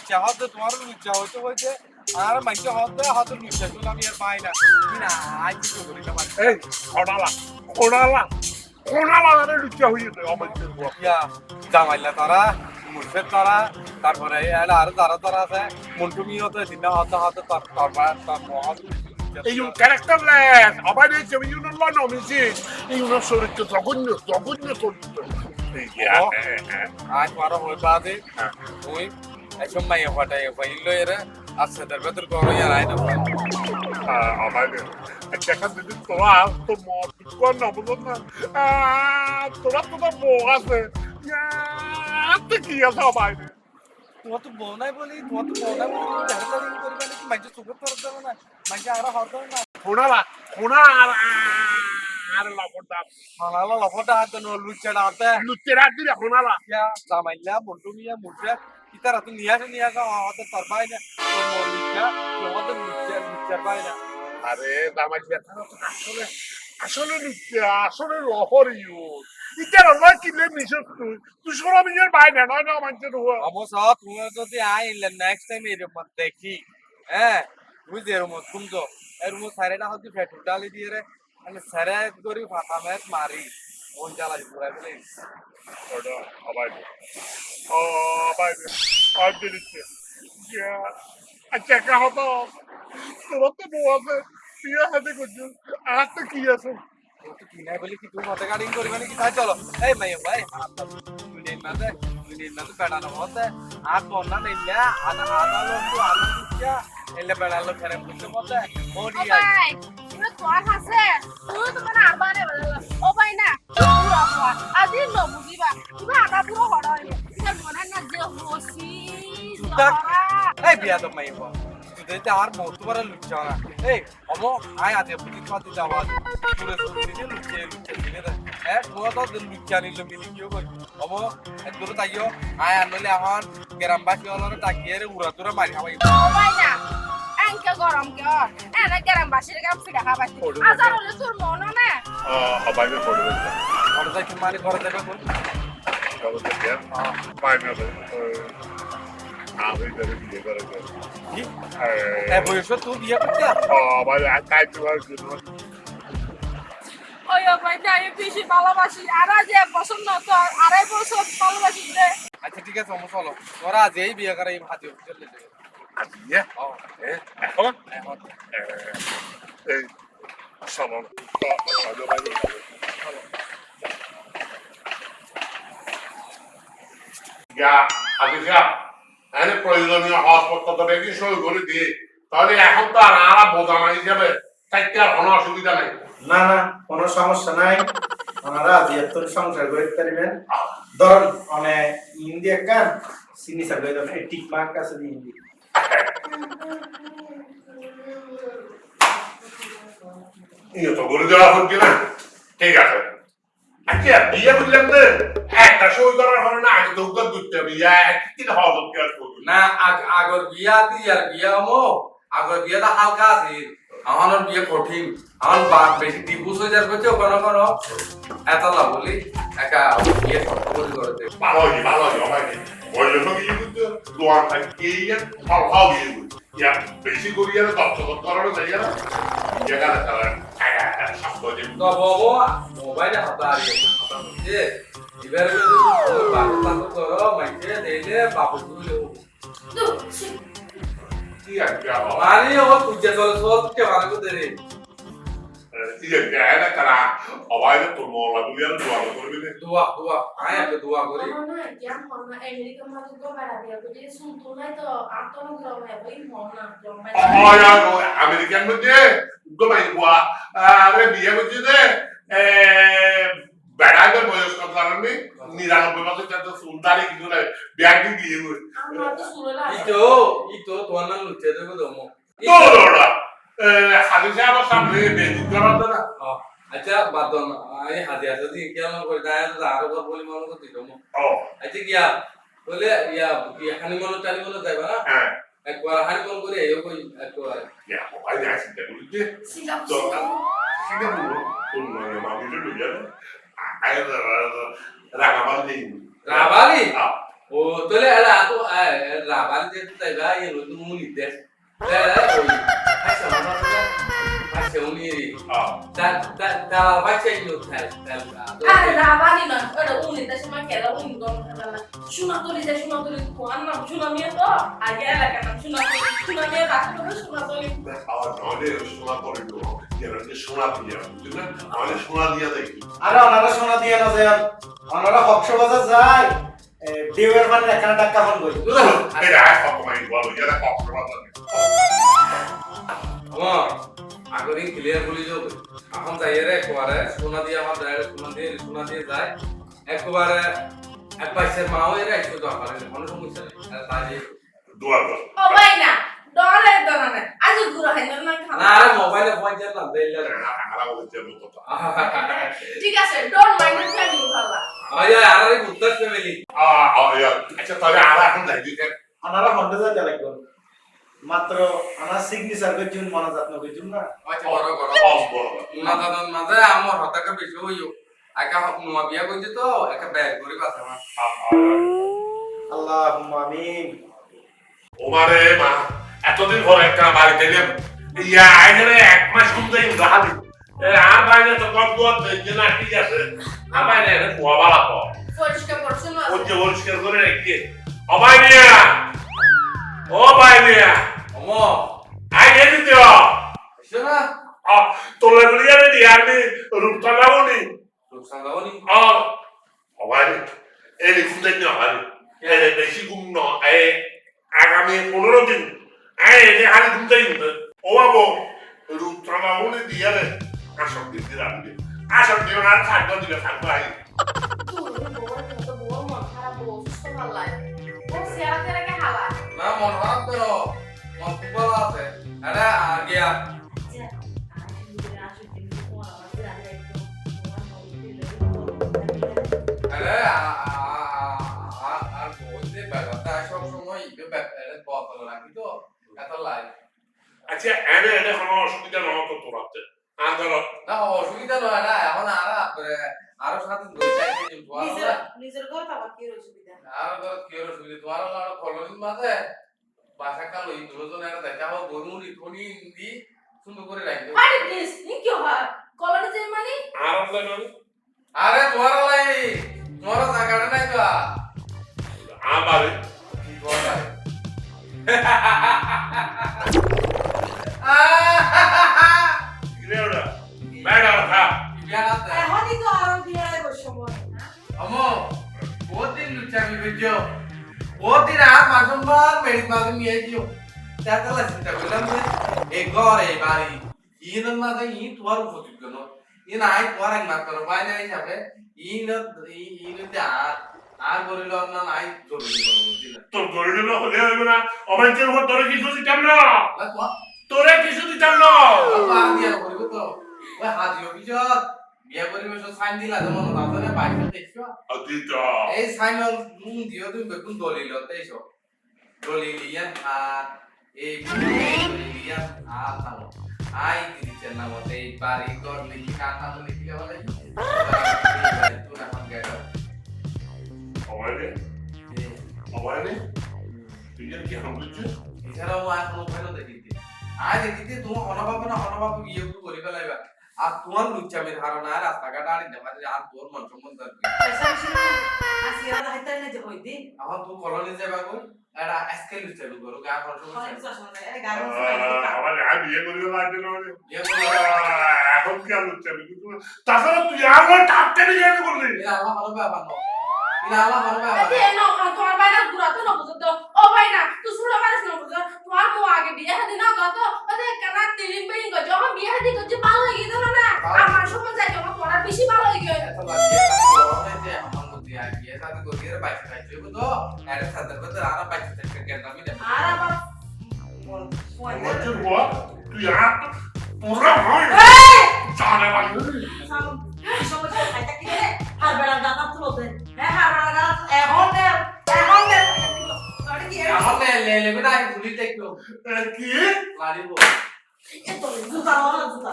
লুচ্চা হতো তোমার লুচ্চা হইতে হইতে আর মাইকে হতে হতো লুচ্চা চলে আমি আর পাই না কি না আজ কিছু করি না এই খোড়ালা খোড়ালা খোড়ালা আরে লুচ্চা হয়ে যায় আমার ইয়া জামাইলা তারা মুর্শেদ তারা তারপরে আর যারা তারা আছে মন্টু মিও তো দিনা হতে হতে তার মহান এই ক্যারেক্টারলেস আবার এই যে ইউনো লনো মিছি ইউনো চরিত্র জঘন্য জঘন্য চরিত্র আজ মারো হয়ে পাতে তুই এখন মাইয়া ফাটাই ফাইল এরা আচ্ছা তার ভেতর করো ইয়ার আয় না আমার দেখা যদি তোরা তো মত কোন না বলুন না তোরা তো বউ আছে কি আছে আমার তোমার তো বউ নাই বলি ঝাড়াঝাড়ি করবে নাকি মাইকে চোখের তরফ দেবে না মাইকে আরো হতো না খোড়ালা খোড়া আর লাপড়টা হালালা লফটা হাতে নো লুচ্চাটা হাতে লুচ্চেরা দিলে খোড়ালা জামাইলা মন্টু মিয়া মুর্শে ইতারা তো নিয়ে আসা হতে তোর পাই না তোর মোর লুচ্চা তোমাদের লুচ্চার পাই না আরে দামাই আসলে আসলে লুচ্চা আসলে লহর ইউ ইতারা নয় কিলে মিশস তুই সরা মিয়ার ভাই না নয় না মানছে তো অবশ্য তুমি যদি আইলে নেক্সট টাইম এরকম দেখি হ্যাঁ বুঝলি এরকম শুনছো এরকম সাইরেটা হচ্ছে ফেটুল ডালি দিয়ে রে মানে সারে করি ফাটা ম্যাচ মারি মন জ্বালা পুরাই ফেলে ওটা আবার আবার আর দিচ্ছে আচ্ছা কা হতো তোর তো বউ আছে তুই হাতে করছিস আর তো কি আছে তো কিনাই বলি কি তুমি মতে গাড়ি করবে নাকি তাই চলো এই মাইয়া ভাই দুদিন মাঝে বেড়ানো হতে আর বন্যা নিলে আধা লন্ডু আলু দিচ্ছা এলে বেড়ালো ফেরে বুঝতে মতে ওডি ভাই তুমি তোর হাসে তুই তো মানে আরবারে ও ভাই না আজি ন বুঝিবা তুমি আটা পুরো বড় হইবে তুমি মনে না যে হোসি এই বিয়া তো মাইয়া তুই আর মত বড় লুচ্চা না এই অমো আয় আতে বুঝি পাতি যাওয়া পুরো সুন্দরী লুচ্চে দিনে এ তো লুচ্চা নিল মিলি কিও কই অমো দূর তাইও আয় আনলে এখন গ্রামবাসী হলরে ডাকিয়ে রে উড়া তুরা মারি খাওয়াই ও ভাই না আঙ্কে গরম কে এনে গ্রামবাসীর কাম ফিরা খাবাই আজার হলে তোর মন না আবাইবে পড়বে ঘরে যাই মানে ঘরে যাবে কোন চলো দেখে পাই না আমি ধরে বিয়ে করে কি এ বয়স তুই বিয়ে করতে আবার কাই তোমার জন্য ওই ভাই না আমি বেশি ভালোবাসি আর যে পছন্দ তো আড়াই বছর ভালোবাসি রে আচ্ছা ঠিক আছে আমি চলো তোরা যেই বিয়ে করে এই ভাতি চলে যাবে আজকে এখন এই সালাম প্রয়োজনীয় হসপত্র বেশি সই করে দিয়ে তাহলে এখন তো আর বোঝা মারি যাবে তাই আর কোনো অসুবিধা নেই না না কোনো সমস্যা নাই ওনারা যেহেতু সংসার করতে পারবেন ধরুন মানে ইন্ডিয়া কান সিগনেচার করে দেবেন টিক মার্ক আছে দিয়ে ইন্ডিয়া ইয়ে তো করে দেওয়া হচ্ছে না ঠিক আছে আচ্ছা বিয়ে করলাম তো একটা সই করার হলো না আগে তো উদ্যোগ করতে হবে একদিন হওয়া দরকার করবি না আগর বিয়া দি আর বিয়া মো আগর বিয়াটা হালকা আছে আমার বিয়ে কঠিন আমার বাপ বেশি ডিভোর্স হয়ে যাবে তো কোনো কোনো এত লাভ বলি একা বিয়ে করে দে ভালো আমাকে বললে তো বিয়ে করতে দোয়ার থাকে ভালো বিয়ে করতে ইয়া বেশি করিয়া দপ্তর করানো যাই না বিয়ে কাটা তারা তো বাবু মোবাইলে হাতারি যে এবারে বাবু বাবু করো মাইকে দেইলে বাবু তুলে কি আছে মানি ও পূজা চল কে মানে তো দেরে ইয়ে গায়না করা অবাইলে তো মোলা দুইয়ার দোয়া করবি না দোয়া আয় একটা দোয়া করি না জ্ঞান হল না আমেরিকা মাঝে তো বেড়া দিয়া তো যে শুনতো না তো আতন গ্রাম হয় মন না আমেরিকান মধ্যে গোমাই গোয়া আরে বিয়ে করছি যে বেড়াইতে বয়স কত জানেননি 99 বছর যাতে সুলতানি কিছু নাই ব্যাগ দিয়ে বিয়ে করি আমরা তো শুনে না ইতো তোমার নাম লুচে দেবো দমো তোরা হাদিসে আমার সামনে বেদিন করার না আচ্ছা বাদন আই হাদিয়া যদি কেমন করে দায় তো আরো কথা বলি মনে করতে দমো আচ্ছা গিয়া বলে ইয়া হানি মনে টানি মনে যাইবা না হ্যাঁ একবার হানি মনে করে এই কই একবার ইয়া ভাই দেখি দেখুতে সিলাপ তো সিগা বলো কোন মানে মামিলে লইয়া আয় রাগাবালি রাবালি ও তাহলে এলা তো রাবার যে তাই ভাই এলো তো মুনি দে তাহলে ওই আচ্ছা মামা আচ্ছা উনি তা ভাই চাই নো আরে রাবানি না ওটা উনি দেশে মা খেলা উনি গম খেলা শোনা তলি কোন নাম শোনা মিয়া তো আগে এলাকা নাম শোনা মিয়া রাখা করে শোনা তলি খাওয়া নলে সোনা করে তো কেন সোনা দিয়া বুঝলি না নলে সোনা দিয়া দেখি আরে ওনারা সোনা দিয়ে না যায় ওনারা কক্সবাজার যায় দেওয়ার মানে একটা টাকা ফোন করি এটা কমাই বলো এটা কক্সবাজার আমার আগদিন ক্লিয়ার বলি যাও এখন যাই রে একবারে সোনা দিয়ে আমার সোনা দিয়ে যায় একবারে এক পয়সার মাও এর একটু দরকার কোনো সমস্যা নেই তাই দোয়া কর ও ভাই না ডরে ডরে আজ গুরু হয় না খানা না আরে মোবাইলে ফোন চাল না দেইলা হারা বলতে মতো ঠিক আছে ডোন্ট মাইন্ড ফ্যামিলি ভালো আয় আরে উত্তর ফ্যামিলি আচ্ছা তাহলে আর এখন যাই দিকে ওনারা হন্ডে যায় লাগবে মাত্র আমার সিগনেচার করছুন মনাজাত না করছুন না আচ্ছা বড় করো না দাদা মাঝে আমার হতাকা বেশি হইও একা নোয়া বিয়া কইছে তো একা ব্যাগ করে পাছে আমার আল্লাহুম্মা আমিন ওমারে মা এতদিন পর একটা বাড়িতে এলাম ইয়া আইনে এক মাস ঘুমতেই গাহালি আর বাইরে তো কম দোয়া যে না ঠিক আছে আর বাইরে কুয়া বালা তো পরিষ্কার পরিচ্ছন্ন ওই যে পরিষ্কার করে রেখে অবাই নিয়া ও বাই নিয়া ওমো আই গেছি তো শোনা তোলে বলিয়া রে আমি রূপটা লাগুনি রুকসান দাওনি অবাই এই ঘুমতে না হারি এই বেশি ঘুম না এই আগামী 15 দিন এই যে হারি ঘুমতেই না ও বাবু রূপটা লাগুনি দিয়া রে আসল দিন রাখবে আসল দিন আর থাকবে দিবে থাকবে আই বউ মন খারাপ বউ সুস্থ ভালো লাগে ও সিয়ারা তেরাকে হালা না মন খারাপ করো মন খুব ভালো আছে আরে গিয়া আরে আর বলতে ব্যাপারটা সব সময় ব্যাপারে বদল রাখি তো এত লাইফ আচ্ছা এনে এনে কোনো অসুবিধা না তো তোরাতে আন্দোলন না অসুবিধা নয় না এখন আরো সাথে দুই চাইতে নিজের ঘর বাবা কি অসুবিধা আর তো কি অসুবিধা তোমার হলো কলোনির মাঝে বাসা কাল ওই দুজন একটা দেখা হোক গরুমুড়ি থনি দি সুন্দর করে রাখবে আরে প্লিজ নি কি হয় কলোনি যে মানে আর আন্দোলন আরে তোমার লাই তোমার জায়গাটা নাই তো আমারে কি কথা গ্রেওড়া ব্যাডা খা বিয়ানাতে এখনই তো আরাম দিয়ে সময় আমো বহুদিন লুচামি বুঝছো বহুদিন আর মাসুমবার মেডিক মাঝে নিয়ে দিও তাহলে চিন্তা করলাম যে এই ঘর এই বাড়ি ইনের মাঝে ই তোমার উপযুক্ত নয় ই নাই তোমার এক মাত্র বাইরে হিসাবে ইনতে আর বলিল না নাই জরুরি কোনো বুঝিলা তো গরিল হলে হবে না অবাঞ্চের উপর তোরে কিছু দিতাম না তোরে কিছু দিতাম না আর দিয়া বলিব তো ওই হাজি অভিযোগ বিয়া পরিবেশ সাইন দিলা যেমন রাজনে বাইরে দেখছো আদিতা এই সাইন নুন দিও তুমি বেগুন দলিল তেইছো দলিলিয়ান আর এই দলিলিয়ান আর নাও আই দিছেন না মতে এই বাড়ি ঘর লিখি কাটা লিখি বলে তুই এখন গেল অবাইনে অবাইনে তুই কি হাম করছিস এছাড়াও আর কোনো উপায় দেখিতে আর দেখিতে তুমি অনভাব বিয়ে করে ফেলাইবা আর তোমার লুচ্চামির ধারণা রাস্তাঘাট আর দেবা যে আর তোর মন সম্বন্ধ পয়সা বেশি না আসিয়া হাইতে না যে হই দি এখন তুই কলোনি যাবা কই এটা আজকে লুচ্চামি করো গা খরচ অনেক করছে চাষ না এই গাড়ি আমার আর বিয়ে করিও লাগবে না বিয়ে করে এখন কি আর হচ্ছে আমি তাছাড়া তুই আমার টাকতে নিয়ে করলি এরা আল্লাহ ভালো ব্যাপার না এরা আল্লাহ ভালো ব্যাপার আরে না তোমার বাইরে ঘুরা তো না বুঝতো ও ভাই না তুই শুড়া মারিস না বুঝতো তোমার মো আগে বিয়ে হাদি না গত আরে কানা তিলিম পেইন গো যখন বিয়ে হাদি করছে ভালো হয়ে গেল না আমার সময় যাই তোমার পড়া বেশি ভালো হয়ে গেল এত লাগে যে আমার মধ্যে আর বিয়ে সাথে করিয়ে বাইক খাইছে তো এর সাথে সাথে আর বাইক থেকে কেন আমি দেব আর আবার বলছিস বল তুই আর পুরো হয় এই জানে ভাই সমস্যা খাইতা কি রে আর বেড়া দাদা তুলো দে হ্যাঁ আর বেড়া দাদা এখন দে কি এখন লেবে না ভুলি দেখলো কি লাড়িব এত জুতা মারা জুতা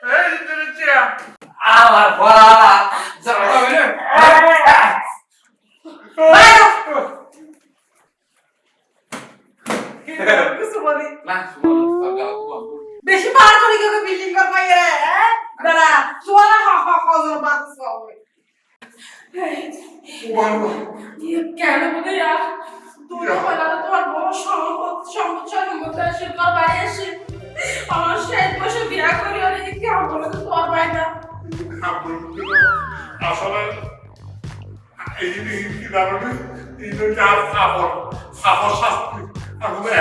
এই চেয়া আমার বাবা যাবে না কিছু বলি না বেশি পার করি তোকে বিল্ডিং কর পাই রে দাঁড়া সোনা হ হ হ বাস হবে কেন বলে আর তুই হলো তোমার বড় সম্পদ এসে তোর বাড়ি এসে আমার শেষ বসে বিয়া করি আর এই কেমন বলে তোর বাড়ি না আসলে এই জিনিস কি জানো এই জন্য সাপর শাস্তি আসলে